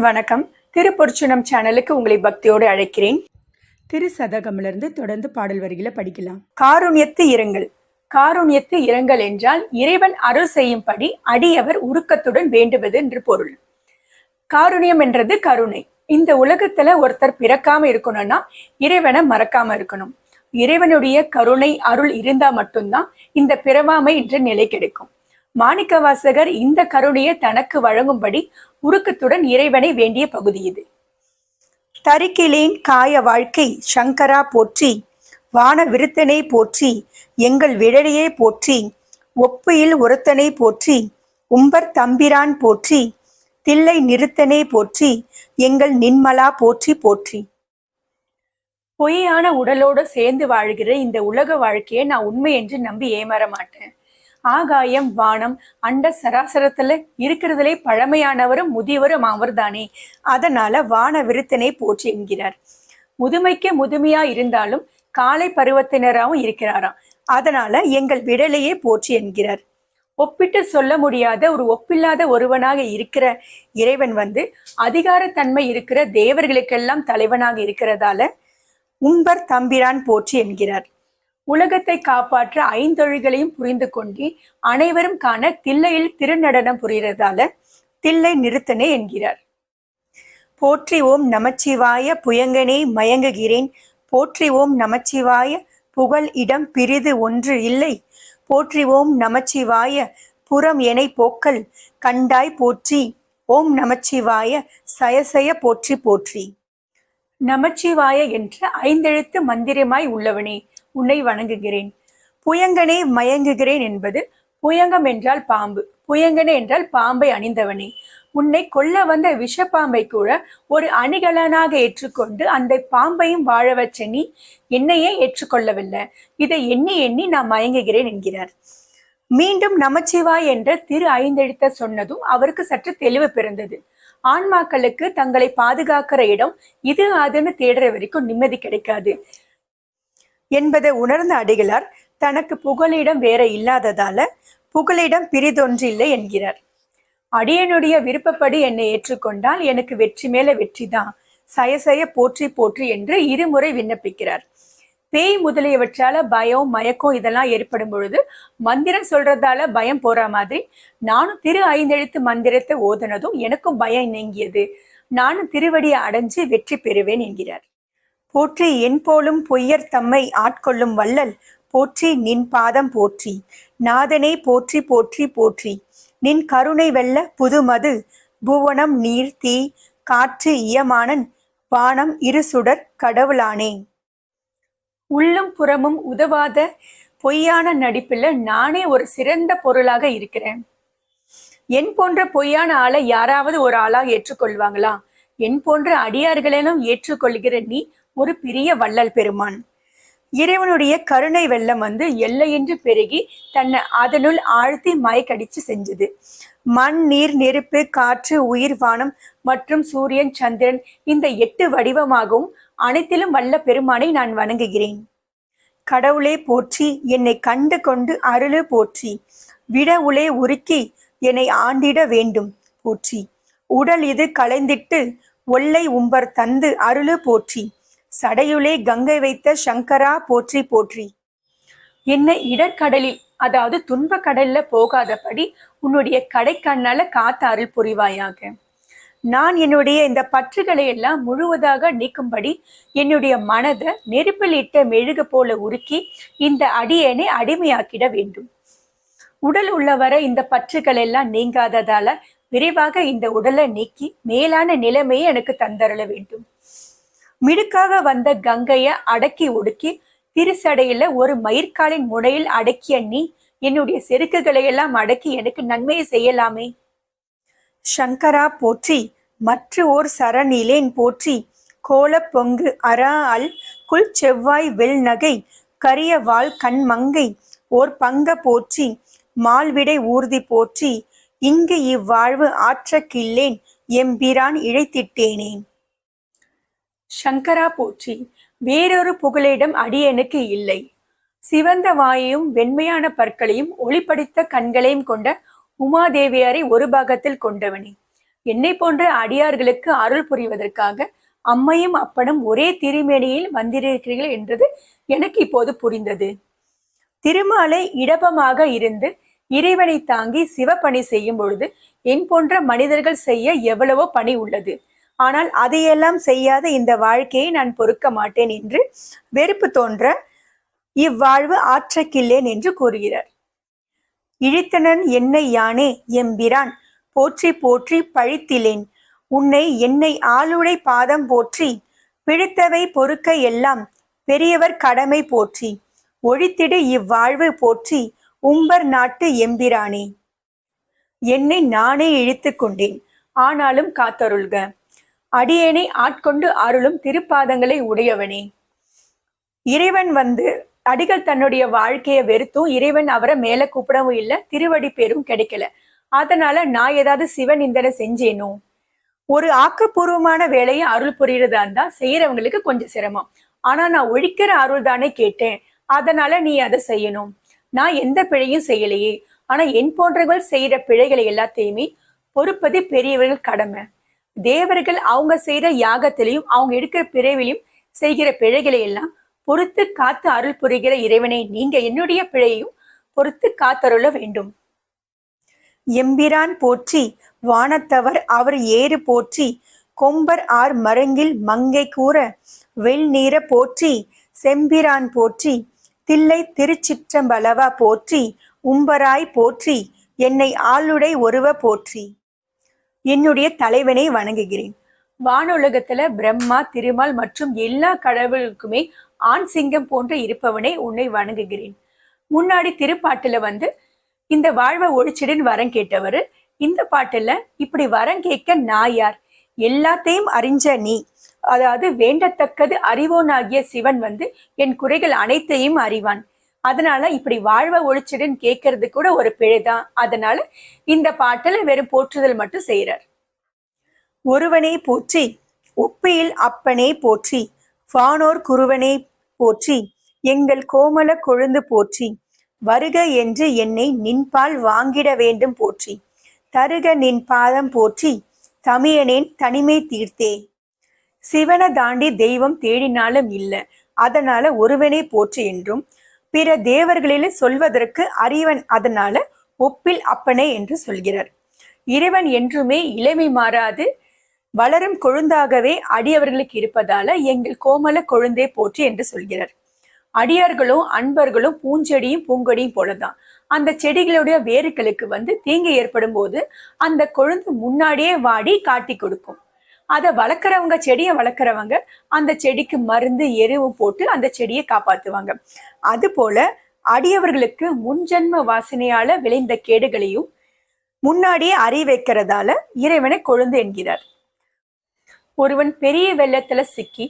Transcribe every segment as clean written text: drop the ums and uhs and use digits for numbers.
வணக்கம். திருப்பொற்சுனம் சேனலுக்கு உங்களை பக்தியோடு அழைக்கிறேன். திருசதகமிலிருந்து தொடர்ந்து பாடல் வரிகளை படிக்கலாம். காருண்யத்து இரங்கல். காருண்யத்து இரங்கல் என்றால் இறைவன் அருள் செய்யும்படி அடியவர் உருக்கத்துடன் வேண்டுவது என்று பொருள். காருண்யம் என்றது கருணை. இந்த உலகத்துல ஒருத்தர் பிறக்காம இருக்கணும்னா இறைவனை மறக்காம இருக்கணும். இறைவனுடைய கருணை அருள் இருந்தா மட்டும்தான் இந்த பிறவாமை என்ற நிலை கிடைக்கும். மாணிக்கவாசகர் இந்த கருணையை தனக்கு வழங்கும்படி உருக்கத்துடன் இறைவனை வேண்டிய பகுதி இது. தரிக்கிலேன் காய வாழ்க்கை சங்கரா போற்றி, வான விருத்தனை போற்றி, எங்கள் விழலையே போற்றி, ஒப்புயில் ஒருத்தனை போற்றி, உம்பர் தம்பிரான் போற்றி, தில்லை நிறுத்தனை போற்றி, எங்கள் நின்மலா போற்றி போற்றி. பொய்யான உடலோடு சேர்ந்து வாழ்கிற இந்த உலக வாழ்க்கையை நான் உண்மை என்று நம்பி ஏமாற மாட்டேன். ஆகாயம் வானம் அண்ட சராசரத்துல இருக்கிறதுலே பழமையானவரும் முதியவரும் அவர்தானே. அதனால வான விருத்தனை போற்றி என்கிறார். முதுமைக்கு முதுமையா இருந்தாலும் காலை பருவத்தினராகவும் இருக்கிறாராம். அதனால எங்கள் விடலையே போற்றி என்கிறார். ஒப்பிட்டு சொல்ல முடியாத ஒரு ஒப்பில்லாத ஒருவனாக இருக்கிற இறைவன் அதிகாரத்தன்மை இருக்கிற தேவர்களுக்கெல்லாம் தலைவனாக இருக்கிறதால உம்பர் தம்பிரான் போற்றி என்கிறார். உலகத்தை காப்பாற்ற ஐந்தொழில்களையும் புரிந்து கொண்டு அனைவரும் காண தில்லையில் திருநடனம் புரிகிறதால தில்லை நிறுத்தனே என்கிறார். போற்றி ஓம் நமச்சிவாய புயங்கனே மயங்குகிறேன், போற்றி ஓம் நமச்சிவாய புகழ் இடம் பிரிது ஒன்று இல்லை, போற்றி ஓம் நமச்சிவாய புறம் எனை போக்கல் கண்டாய் போற்றி, ஓம் நமச்சிவாய சயசய போற்றி போற்றி. நமச்சிவாய என்ற ஐந்தெழுத்து மந்திரமாய் உள்ளவனே உன்னை வணங்குகிறேன். புயங்கனே மயங்குகிறேன் என்பது புயங்கம் என்றால் பாம்பு, புயங்கனே என்றால் பாம்பை அணிந்தவனே. உன்னை கொல்ல வந்த விஷப்பாம்பை கூட ஒரு அணிகலனாக ஏற்றுக்கொண்டு அந்த பாம்பையும் வாழ வச்ச நீ என்னையே ஏற்றுக்கொள்ளவில்லை. இதை எண்ணி எண்ணி நான் மயங்குகிறேன் என்கிறார். மீண்டும் நமச்சிவாய் என்ற திரு ஐந்தெழுத்த சொன்னதும் அவருக்கு சற்று தெளிவு பிறந்தது. ஆன்மாக்களுக்கு தங்களை பாதுகாக்கிற இடம் இது அதுன்னு தேடுற வரைக்கும் நிம்மதி கிடைக்காது என்பதை உணர்ந்த அடிகளார் தனக்கு புகலிடம் வேற இல்லாததால புகலிடம் பிரிதொன்றில்லை என்கிறார். அடியனுடைய விருப்பப்படி என்னை ஏற்றுக்கொண்டால் எனக்கு வெற்றி மேல வெற்றிதான், சயசய போற்றி போற்றி என்று இருமுறை விண்ணப்பிக்கிறார். பேய் முதலியவற்றால பயம் மயக்கம் இதெல்லாம் ஏற்படும் பொழுது மந்திரம் சொல்றதால பயம் போற மாதிரி நானும் திரு ஐந்தெழுத்து மந்திரத்தை ஓதுனதும் எனக்கும் பயம் நீங்கியது. நானும் திருவடியை அடைஞ்சு வெற்றி பெறுவேன் என்கிறார். போற்றி என் போலும் பொய்யர் தம்மை ஆட்கொள்ளும் வள்ளல் போற்றி, நின் பாதம் போற்றி, நாதனே போற்றி போற்றி போற்றி, நின் கருணை வெல்ல புதுமது புவனம் நீர் தீ காற்று இயமானன் வானம் இருசுடர் கடவுளானே. உள்ளும் புறமும் உதவாத பொய்யான நடிப்புல நானே ஒரு சிறந்த பொருளாக இருக்கிறேன். என் போன்ற பொய்யான ஆளை யாராவது ஒரு ஆளாக ஏற்றுக்கொள்வாங்களா? என் போன்ற அடியார்களெனும் ஏற்றுக்கொள்கிற நீ ஒரு பெரிய வள்ளல் பெருமான். இறைவனுடைய கருணை வெள்ளம் எல்லையின்றி பெருகி தன்னை அதனுள் ஆழ்த்தி மயக்கடிச்சு செஞ்சது. மண் நீர் நெருப்பு காற்று உயிர் வானம் மற்றும் சூரியன் சந்திரன் இந்த 8 வடிவமாகவும் அனைத்திலும் வல்ல பெருமானை நான் வணங்குகிறேன். கடவுளே போற்றி, என்னை கண்டு கொண்டு அருளு போற்றி, விட உளே உருக்கி என்னை ஆண்டிட வேண்டும் போற்றி, உடல் இது களைந்திட்டு ஒல்லை உம்பர் தந்து அருளு போற்றி, சடையுளே கங்கை வைத்த சங்கரா போற்றி போற்றி. என்னை இடர்கடலில் அதாவது துன்ப கடல்ல போகாதபடி உன்னுடைய கடைக்கண்ணால காத்த அருள் புரிவாயாக. நான் என்னுடைய இந்த பற்றுகளை எல்லாம் முழுவதாக நீக்கும்படி என்னுடைய மனதை நெருப்பில் இட்ட மெழுகு போல உருக்கி இந்த அடியேனை அடிமையாக்கிட வேண்டும். உடல் உள்ளவரை இந்த பற்றுகள் எல்லாம் நீங்காததால விரைவாக இந்த உடலை நீக்கி மேலான நிலைமையை எனக்கு தந்தரள வேண்டும். மிடுக்காக வந்த கங்கைய அடக்கி ஒடுக்கி திருசடையில ஒரு மயிர்காலின் முனையில் அடக்கிய நீ என்னுடைய செருக்குகளை எல்லாம் அடக்கி எனக்கு நன்மையை செய்யலாமே. சங்கரா போற்றி, மற்ற ஓர் சரணிலேன் போற்றி, கோல பொங்கு அரா அல் குல் செவ்வாய் வெள் நகை கரிய வாள் கண் மங்கை ஓர் பங்க போற்றி, மால்விடை ஊர்தி போற்றி, இங்கு இவ்வாழ்வு ஆற்ற கில்லேன் எம்பிரான் இழைத்திட்டேனேன். சங்கரா போற்றி, வேறொரு புகலிடம் அடியனுக்கு இல்லை. சிவந்த வாயையும் வெண்மையான பற்களையும் ஒளிப்படித்த கண்களையும் கொண்ட உமாதேவியாரை ஒரு பாகத்தில் கொண்டவனே, என்னை போன்ற அடியார்களுக்கு அருள் புரிவதற்காக அம்மையும் அப்பனும் ஒரே திருமேனியில் வந்திருக்கிறீர்கள் என்றது எனக்கு இப்போது புரிந்தது. திருமாலை இடபமாக இருந்து இறைவனை தாங்கி சிவப்பணி செய்யும் பொழுது என் போன்ற மனிதர்கள் செய்ய எவ்வளவோ பணி உள்ளது. ஆனால் அதையெல்லாம் செய்யாத இந்த வாழ்க்கையை நான் பொறுக்க மாட்டேன் என்று வெறுப்பு தோன்ற இவ்வாழ்வு ஆற்றக்கில்லேன் என்று கூறுகிறார். இழித்தனன் என்னை யானே எம்பிரான் போற்றி போற்றி பழித்திலேன் உன்னை என்னை ஆளுடை பாதம் போற்றி பிழித்தவை பொறுக்க எல்லாம் பெரியவர் கடமை போற்றி ஒழித்திடு இவ்வாழ்வு போற்றி உம்பர் நாட்டு எம்பிரானே. என்னை நானே இழித்து கொண்டேன், ஆனாலும் காத்தருள்க. அடியேனை ஆட்கொண்டு அருளும் திருப்பாதங்களை உடையவனே. இறைவன் அடிகள் தன்னுடைய வாழ்க்கையை வெறுத்தும் இறைவன் அவரை மேல கூப்பிடவும் இல்லை, திருவடி பேரும் கிடைக்கல. அதனால நான் ஏதாவது சிவநிந்தனை செஞ்சேனோ? ஒரு ஆக்கப்பூர்வமான வேலையை அருள் புரியறதா இருந்தா செய்யறவங்களுக்கு கொஞ்சம் சிரமம். ஆனா நான் ஒழிக்கிற அருள் தானே கேட்டேன், அதனால நீ அதை செய்யணும். நான் எந்த பிழையும் செய்யலையே. ஆனா என் போன்றவர்கள் செய்யற பிழைகளை எல்லாத்தையுமே பொறுப்பது பெரியவர்கள் கடமை. தேவர்கள் அவங்க செய்யற யாகத்திலையும் அவங்க எடுக்கிற பிறவிலையும் செய்கிற பிழைகளை எல்லாம் பொறுத்து காத்து அருள் புரிகிற இறைவனை நீங்க என்னுடைய பிழையையும் பொறுத்து காத்தருள வேண்டும். எம்பிரான் போற்றி வானத்தவர் அவர் ஏறு போற்றி கொம்பர் ஆர் மரங்கில் மங்கை கூற வெள் நீர போற்றி செம்பிரான் போற்றி தில்லை திருச்சிற்றம்பலவா போற்றி உம்பராய் போற்றி என்னை ஆளுடை ஒருவ போற்றி. என்னுடைய தலைவனை வணங்குகிறேன். வானுலகத்துல பிரம்மா திருமால் மற்றும் எல்லா கடவுளுக்குமே ஆண் சிங்கம் போன்று இருப்பவனே உன்னை வணங்குகிறேன். முன்னாடி திருப்பாட்டுல இந்த வாழ்வை ஒழிச்சிடுன்னு வரம் கேட்டவரு இந்த பாட்டுல இப்படி வரம் கேட்க நான் யார்? எல்லாத்தையும் அறிஞ்ச நீ, அதாவது வேண்டத்தக்கது அறிவோனாகிய சிவன் என் குறைகள் அனைத்தையும் அறிவான். அதனால இப்படி வாழ்வை ஒழிச்சிடுன்னு கேட்கறது கூட ஒரு பிழைதான். அதனால இந்த பாட்டுல வெறும் போற்றுதல் மட்டும் செய்யறார். ஒருவனே போற்றி ஒப்பியில் அப்பனே போற்றி வானோர் குருவனே போற்றி எங்கள் கோமல கொழுந்து போற்றி வருக என்று என்னை நின்பால் வாங்கிட வேண்டும் போற்றி தருக நின் பாதம் போற்றி தமியனேன் தனிமை தீர்த்தே. சிவனை தாண்டி தெய்வம் தேடினாலும் இல்லை, அதனால ஒருவனே போற்றி என்றும் பிற தேவர்களில் சொல்வதற்கு அறிவன், அதனால ஒப்பில் அப்பனே என்று சொல்கிறார். இறைவன் என்றுமே இளமை மாறாது வளரும் கொழுந்தாகவே அடியவர்களுக்கு இருப்பதால எங்கள் கோமல கொழுந்தே போற்றி என்று சொல்கிறார். அடியார்களும் அன்பர்களும் பூஞ்செடியும் பூங்கொடியும் போலதான். அந்த செடிகளுடைய வேர்களுக்கு தீங்கு ஏற்படும் போது அந்த கொழுந்து முன்னாடியே வாடி காட்டி கொடுக்கும். அதை வளர்க்குறவங்க, செடியை வளர்க்குறவங்க அந்த செடிக்கு மருந்து எருவும் போட்டு அந்த செடியை காப்பாத்துவாங்க. அது போல அடியவர்களுக்கு முன்ஜென்ம வாசனையால விளைந்த கேடுகளையும் முன்னாடியே அறிவைக்கிறதால இறைவனை கொழுந்து என்கிறார். ஒருவன் பெரிய வெள்ளத்துல சிக்கி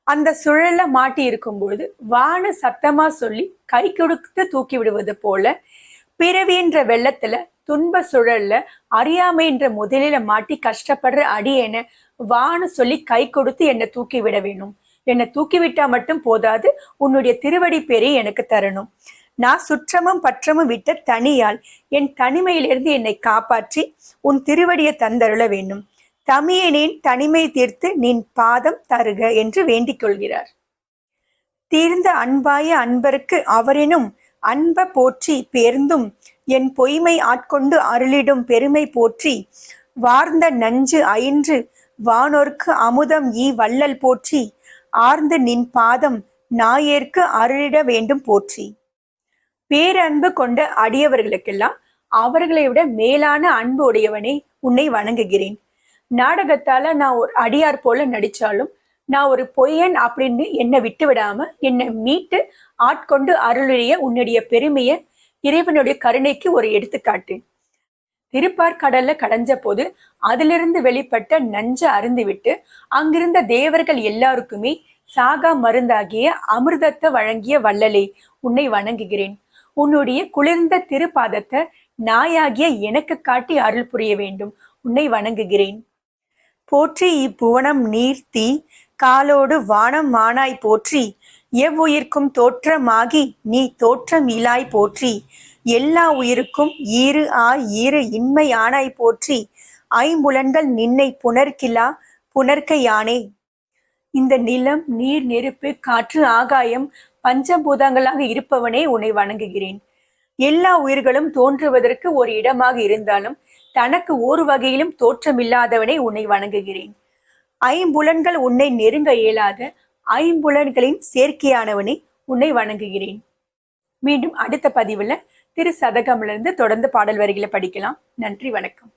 அந்த சுழல்ல மாட்டி இருக்கும் பொழுது வானு சத்தமா சொல்லி கை கொடுத்து தூக்கி விடுவது போல பிறவி என்ற வெள்ளத்துல துன்ப சுழல்ல அறியாமை என்ற முதலில மாட்டி கஷ்டப்படுற அடியேன வானு சொல்லி கை கொடுத்து என்னை தூக்கி விட வேணும். என்னை தூக்கி விட்டா மட்டும் போதாது, உன்னுடைய திருவடி பேரை எனக்கு தரணும். நான் சுற்றமும் பற்றமும் விட்ட தனியால் என் தனிமையிலிருந்து என்னை காப்பாற்றி உன் திருவடியை தந்தருள வேண்டும். தமியனேன் தனிமை தீர்த்து நின் பாதம் தருக என்று வேண்டிக் கொள்கிறார். தீர்ந்த அன்பாய அன்பருக்கு அவரினும் அன்ப போற்றி பேர்ந்தும் என் பொய்மை ஆட்கொண்டு அருளிடும் பெருமை போற்றி வார்ந்த நஞ்சு அயின்று வானோர்க்கு அமுதம் ஈ வள்ளல் போற்றி ஆர்ந்து நின் பாதம் நாயேற்கு அருளிட வேண்டும் போற்றி. பேரன்பு கொண்ட அடியவர்களுக்கெல்லாம் அவர்களை விட மேலான அன்பு உடையவனை உன்னை வணங்குகிறேன். நாடகத்தால நான் ஒரு அடியார் போல நடிச்சாலும் நான் ஒரு பொய்யன் அப்படின்னு என்னை விட்டு விடாம என்னை மீட்டு ஆட்கொண்டு அருளிய உன்னுடைய பெருமைய இறைவனுடைய கருணைக்கு ஒரு எடுத்துக்காட்டு. திருப்பார்கடல்ல கடைஞ்ச போது அதிலிருந்து வெளிப்பட்ட நஞ்ச அருந்துவிட்டு அங்கிருந்த தேவர்கள் எல்லாருக்குமே சாகா மருந்தாகிய அமிர்தத்தை வழங்கிய வள்ளலே உன்னை வணங்குகிறேன். உன்னுடைய குளிர்ந்த திருப்பாதத்தை நாயாகிய எனக்கு காட்டி அருள் புரிய வேண்டும். உன்னை வணங்குகிறேன். போற்றி இப்புவனம் நீர்த்தி காலோடு வானம் மானாய் போற்றி எவ்வுயிர்க்கும் தோற்றமாகி நீ தோற்றம் இலாய் போற்றி எல்லா உயிருக்கும் ஈறு ஆய் ஈறு இன்மை ஆனாய் போற்றி ஐம்புலன்கள் நின்னை புணர்க்கிலா புணர்க்க யானே. இந்த நிலம், நீர், நெருப்பு, காற்று, ஆகாயம் பஞ்சபூதங்களாக இருப்பவனே உன்னை வணங்குகிறேன். எல்லா உயிர்களும் தோன்றுவதற்கு ஒரு இடமாக இருந்தாலும் தனக்கு ஒரு வகையிலும் தோற்றமில்லாதவனே உன்னை வணங்குகிறேன். ஐம்புலன்கள் உன்னை நெருங்க இயலாத ஐம்புலன்களின் சேர்க்கையானவனே உன்னை வணங்குகிறேன். மீண்டும் அடுத்த பதிவுல திரு சதகமிலிருந்து தொடர்ந்து பாடல் வரிகளை படிக்கலாம். நன்றி, வணக்கம்.